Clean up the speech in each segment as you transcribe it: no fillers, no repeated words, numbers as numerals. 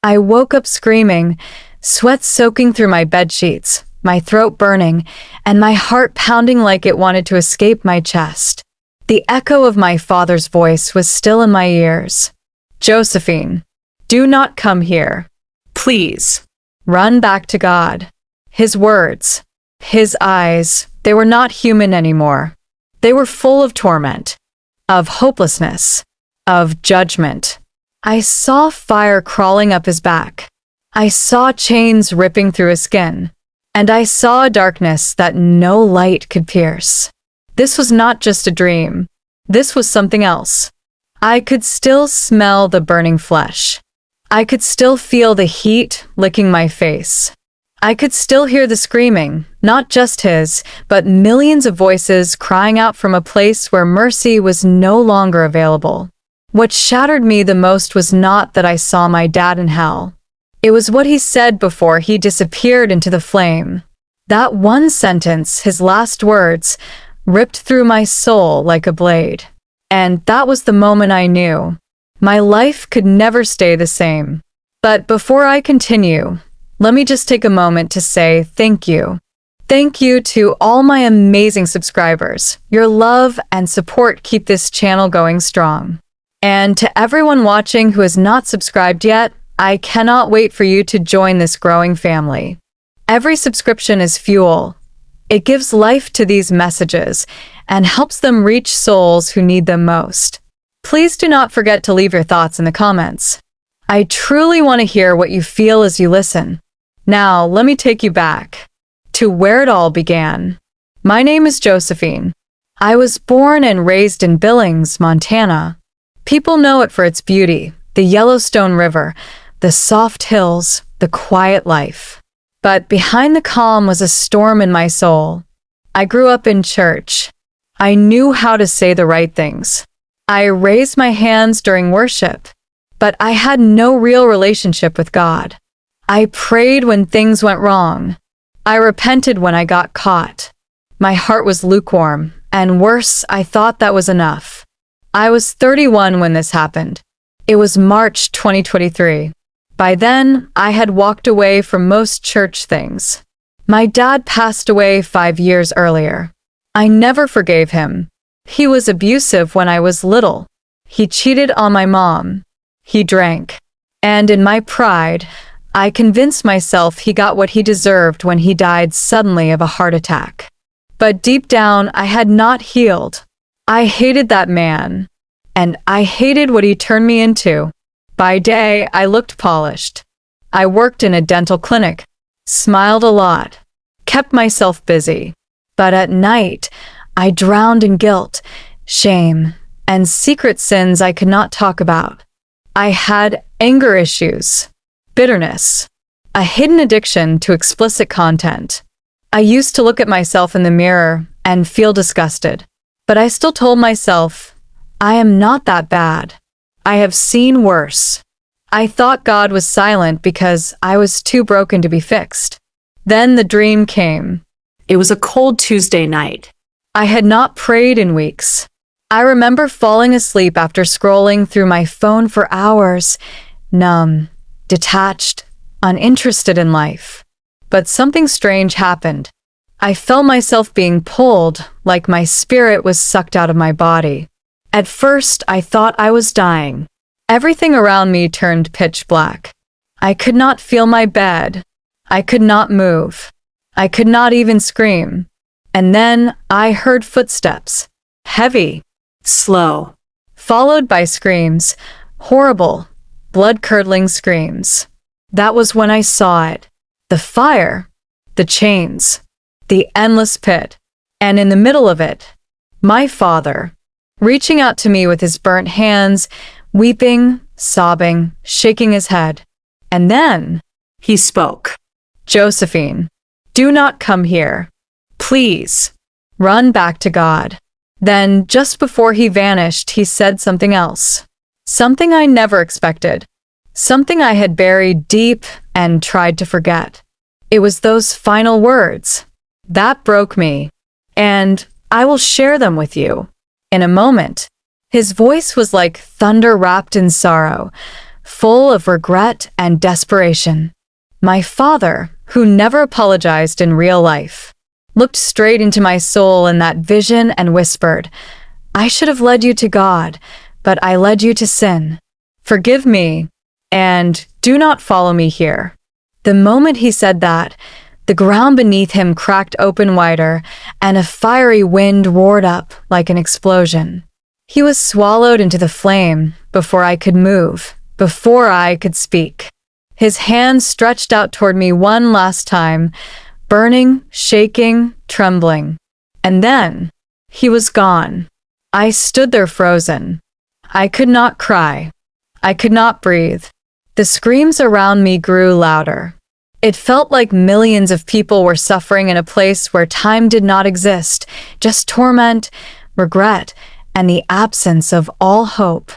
I woke up screaming, sweat soaking through my bedsheets, my throat burning, and my heart pounding like it wanted to escape my chest. The echo of my father's voice was still in my ears. "Josephine, do not come here. Please, run back to God." His words, his eyes, they were not human anymore. They were full of torment, of hopelessness, of judgment. I saw fire crawling up his back. I saw chains ripping through his skin. And I saw a darkness that no light could pierce. This was not just a dream. This was something else. I could still smell the burning flesh. I could still feel the heat licking my face. I could still hear the screaming, not just his, but millions of voices crying out from a place where mercy was no longer available. What shattered me the most was not that I saw my dad in hell. It was what he said before he disappeared into the flame. That one sentence, his last words, ripped through my soul like a blade. And that was the moment I knew. My life could never stay the same. But before I continue, let me just take a moment to say thank you. Thank you to all my amazing subscribers. Your love and support keep this channel going strong. And to everyone watching who has not subscribed yet, I cannot wait for you to join this growing family. Every subscription is fuel. It gives life to these messages and helps them reach souls who need them most. Please do not forget to leave your thoughts in the comments. I truly want to hear what you feel as you listen. Now, let me take you back to where it all began. My name is Josephine. I was born and raised in Billings, Montana. People know it for its beauty, the Yellowstone River, the soft hills, the quiet life. But behind the calm was a storm in my soul. I grew up in church. I knew how to say the right things. I raised my hands during worship, but I had no real relationship with God. I prayed when things went wrong. I repented when I got caught. My heart was lukewarm, and worse, I thought that was enough. I was 31 when this happened. It was March 2023. By then, I had walked away from most church things. My dad passed away 5 years earlier. I never forgave him. He was abusive when I was little. He cheated on my mom. He drank. And in my pride, I convinced myself he got what he deserved when he died suddenly of a heart attack. But deep down, I had not healed. I hated that man. And I hated what he turned me into. By day, I looked polished. I worked in a dental clinic, smiled a lot, kept myself busy. But at night, I drowned in guilt, shame, and secret sins I could not talk about. I had anger issues, bitterness, a hidden addiction to explicit content. I used to look at myself in the mirror and feel disgusted. But I still told myself, I am not that bad. I have seen worse. I thought God was silent because I was too broken to be fixed. Then the dream came. It was a cold Tuesday night. I had not prayed in weeks. I remember falling asleep after scrolling through my phone for hours, numb, detached, uninterested in life. But something strange happened. I felt myself being pulled, like my spirit was sucked out of my body. At first, I thought I was dying. Everything around me turned pitch black. I could not feel my bed. I could not move. I could not even scream. And then I heard footsteps. Heavy. Slow. Followed by screams. Horrible, blood-curdling screams. That was when I saw it. The fire. The chains. The endless pit. And in the middle of it, my father, reaching out to me with his burnt hands, weeping, sobbing, shaking his head. And then he spoke. "Josephine, do not come here. Please, run back to God." Then, just before he vanished, he said something else. Something I never expected. Something I had buried deep and tried to forget. It was those final words. That broke me. And I will share them with you. In a moment, his voice was like thunder wrapped in sorrow, full of regret and desperation. My father, who never apologized in real life, looked straight into my soul in that vision and whispered, "I should have led you to God, but I led you to sin. Forgive me, and do not follow me here." The moment he said that, the ground beneath him cracked open wider, and a fiery wind roared up like an explosion. He was swallowed into the flame before I could move, before I could speak. His hand stretched out toward me one last time, burning, shaking, trembling. And then, he was gone. I stood there frozen. I could not cry. I could not breathe. The screams around me grew louder. It felt like millions of people were suffering in a place where time did not exist, just torment, regret, and the absence of all hope.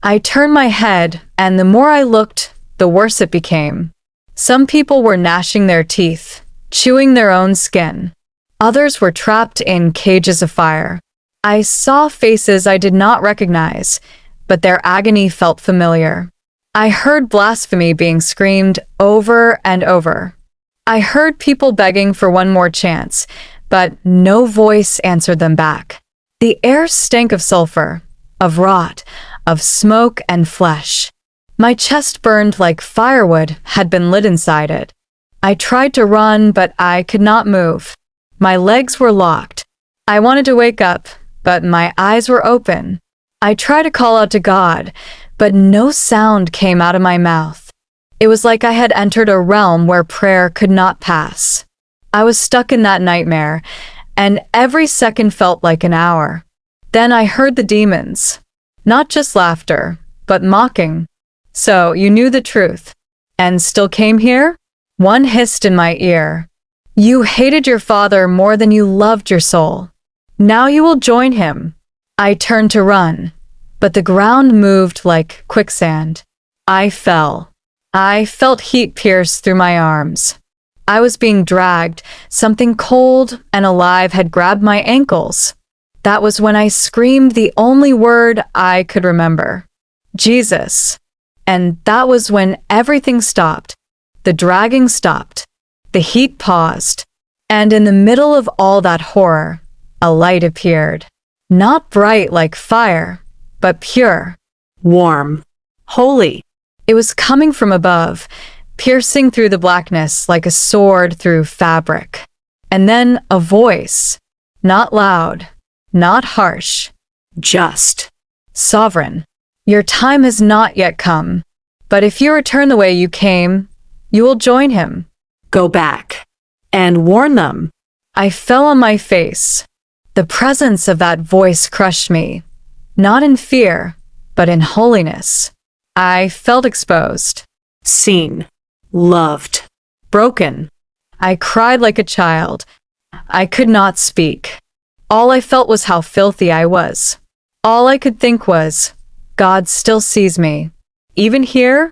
I turned my head, and the more I looked, the worse it became. Some people were gnashing their teeth, chewing their own skin. Others were trapped in cages of fire. I saw faces I did not recognize, but their agony felt familiar. I heard blasphemy being screamed over and over. I heard people begging for one more chance, but no voice answered them back. The air stank of sulfur, of rot, of smoke and flesh. My chest burned like firewood had been lit inside it. I tried to run, but I could not move. My legs were locked. I wanted to wake up, but my eyes were open. I tried to call out to God, but no sound came out of my mouth. It was like I had entered a realm where prayer could not pass. I was stuck in that nightmare, and every second felt like an hour. Then I heard the demons. Not just laughter, but mocking. "So you knew the truth, and still came here?" One hissed in my ear. "You hated your father more than you loved your soul. Now you will join him." I turned to run, but the ground moved like quicksand. I fell. I felt heat pierce through my arms. I was being dragged. Something cold and alive had grabbed my ankles. That was when I screamed the only word I could remember. Jesus. And that was when everything stopped. The dragging stopped. The heat paused. And in the middle of all that horror, a light appeared. Not bright like fire, but pure, Warm. Holy. it was coming from above, piercing through the blackness like a sword through fabric. And then a voice, not loud, not harsh, Just. sovereign. Your time has not yet come, but if you return the way you came, you will join him. Go back. And warn them. I fell on my face. The presence of that voice crushed me, not in fear, but in holiness. I felt exposed, Seen. Loved. broken. I cried like a child. I could not speak. All I felt was how filthy I was. All I could think was, God still sees me. Even here,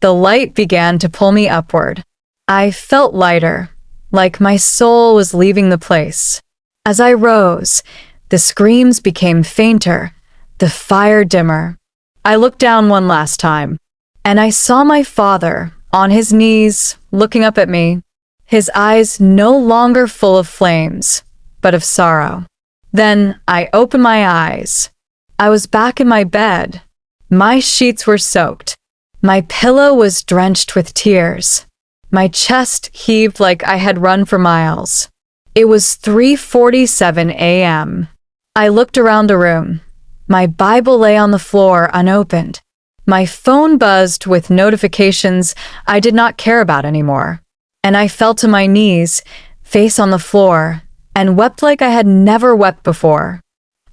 the light began to pull me upward. I felt lighter, like my soul was leaving the place. As I rose, the screams became fainter, the fire dimmer. I looked down one last time, and I saw my father on his knees, looking up at me, his eyes no longer full of flames, but of sorrow. Then I opened my eyes. I was back in my bed. My sheets were soaked. My pillow was drenched with tears. My chest heaved like I had run for miles. It was 3:47 a.m. I looked around the room. My Bible lay on the floor unopened. My phone buzzed with notifications I did not care about anymore. And I fell to my knees, face on the floor, and wept like I had never wept before.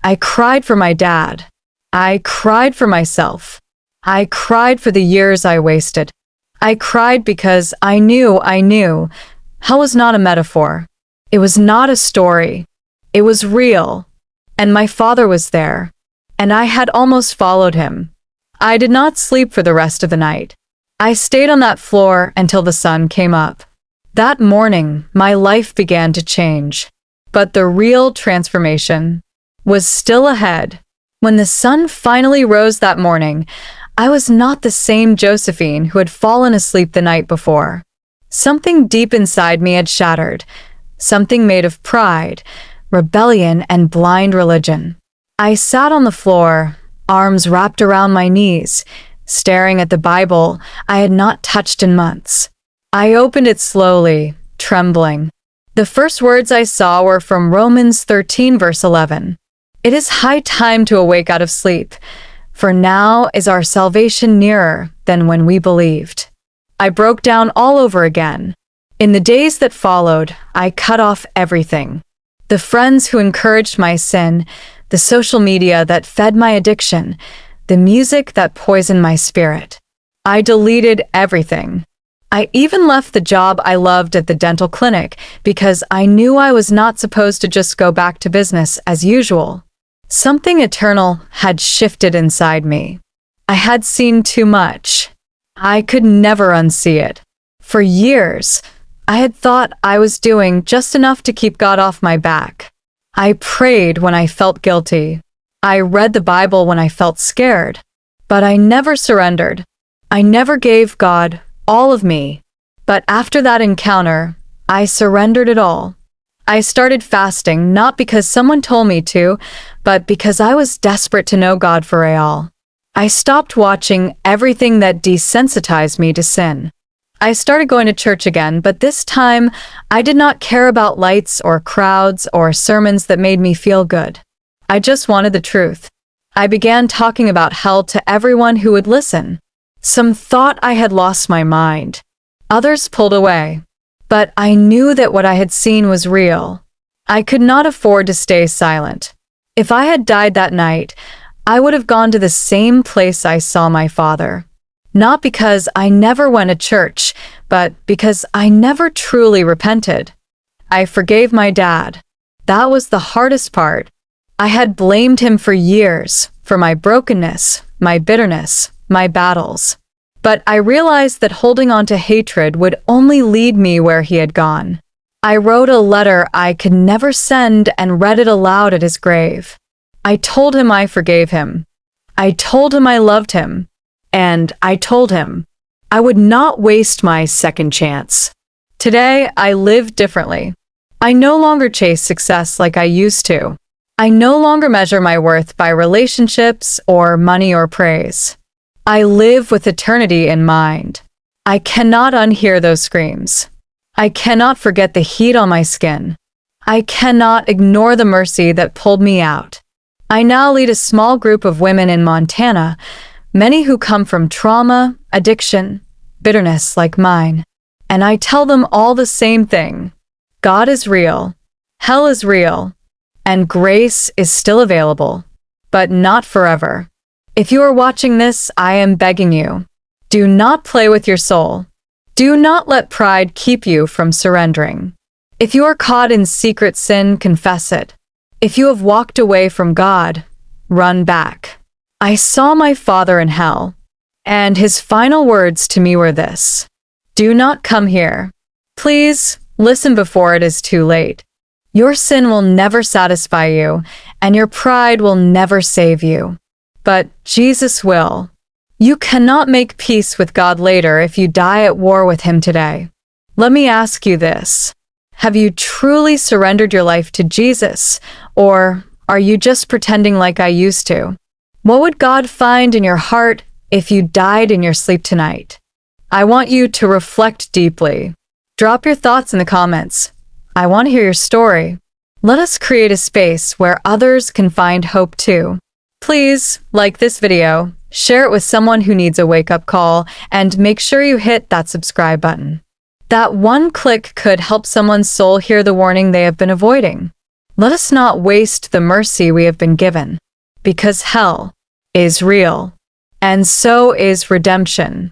I cried for my dad. I cried for myself. I cried for the years I wasted. I cried because I knew. Hell was not a metaphor. It was not a story. It was real. And my father was there. And I had almost followed him. I did not sleep for the rest of the night. I stayed on that floor until the sun came up. That morning, my life began to change. But the real transformation was still ahead. When the sun finally rose that morning, I was not the same Josephine who had fallen asleep the night before. Something deep inside me had shattered, something made of pride, rebellion, and blind religion. I sat on the floor, arms wrapped around my knees, staring at the Bible I had not touched in months. I opened it slowly, trembling. The first words I saw were from Romans 13, verse 11. It is high time to awake out of sleep, for now is our salvation nearer than when we believed. I broke down all over again. In the days that followed, I cut off everything. The friends who encouraged my sin, the social media that fed my addiction, the music that poisoned my spirit. I deleted everything. I even left the job I loved at the dental clinic because I knew I was not supposed to just go back to business as usual. Something eternal had shifted inside me. I had seen too much. I could never unsee it. For years, I had thought I was doing just enough to keep God off my back. I prayed when I felt guilty. I read the Bible when I felt scared. But I never surrendered. I never gave God all of me. But after that encounter, I surrendered it all. I started fasting not because someone told me to, but because I was desperate to know God for real. I stopped watching everything that desensitized me to sin. I started going to church again, but this time I did not care about lights or crowds or sermons that made me feel good. I just wanted the truth. I began talking about hell to everyone who would listen. Some thought I had lost my mind. Others pulled away. But I knew that what I had seen was real. I could not afford to stay silent. If I had died that night, I would have gone to the same place I saw my father. Not because I never went to church, but because I never truly repented. I forgave my dad. That was the hardest part. I had blamed him for years, for my brokenness, my bitterness, my battles. But I realized that holding on to hatred would only lead me where he had gone. I wrote a letter I could never send and read it aloud at his grave. I told him I forgave him. I told him I loved him. And I told him I would not waste my second chance. Today, I live differently. I no longer chase success like I used to. I no longer measure my worth by relationships or money or praise. I live with eternity in mind. I cannot unhear those screams. I cannot forget the heat on my skin. I cannot ignore the mercy that pulled me out. I now lead a small group of women in Montana, many who come from trauma, addiction, bitterness like mine. And I tell them all the same thing. God is real. Hell is real. And grace is still available. But not forever. If you are watching this, I am begging you. Do not play with your soul. Do not let pride keep you from surrendering. If you are caught in secret sin, confess it. If you have walked away from God, run back. I saw my father in hell, and his final words to me were this: do not come here. Please listen before it is too late. Your sin will never satisfy you, and your pride will never save you. But Jesus will. You cannot make peace with God later if you die at war with Him today. Let me ask you this. Have you truly surrendered your life to Jesus, or are you just pretending like I used to? What would God find in your heart if you died in your sleep tonight? I want you to reflect deeply. Drop your thoughts in the comments. I want to hear your story. Let us create a space where others can find hope too. Please like this video, share it with someone who needs a wake-up call, and make sure you hit that subscribe button. That one click could help someone's soul hear the warning they have been avoiding. Let us not waste the mercy we have been given, because hell is real, and so is redemption.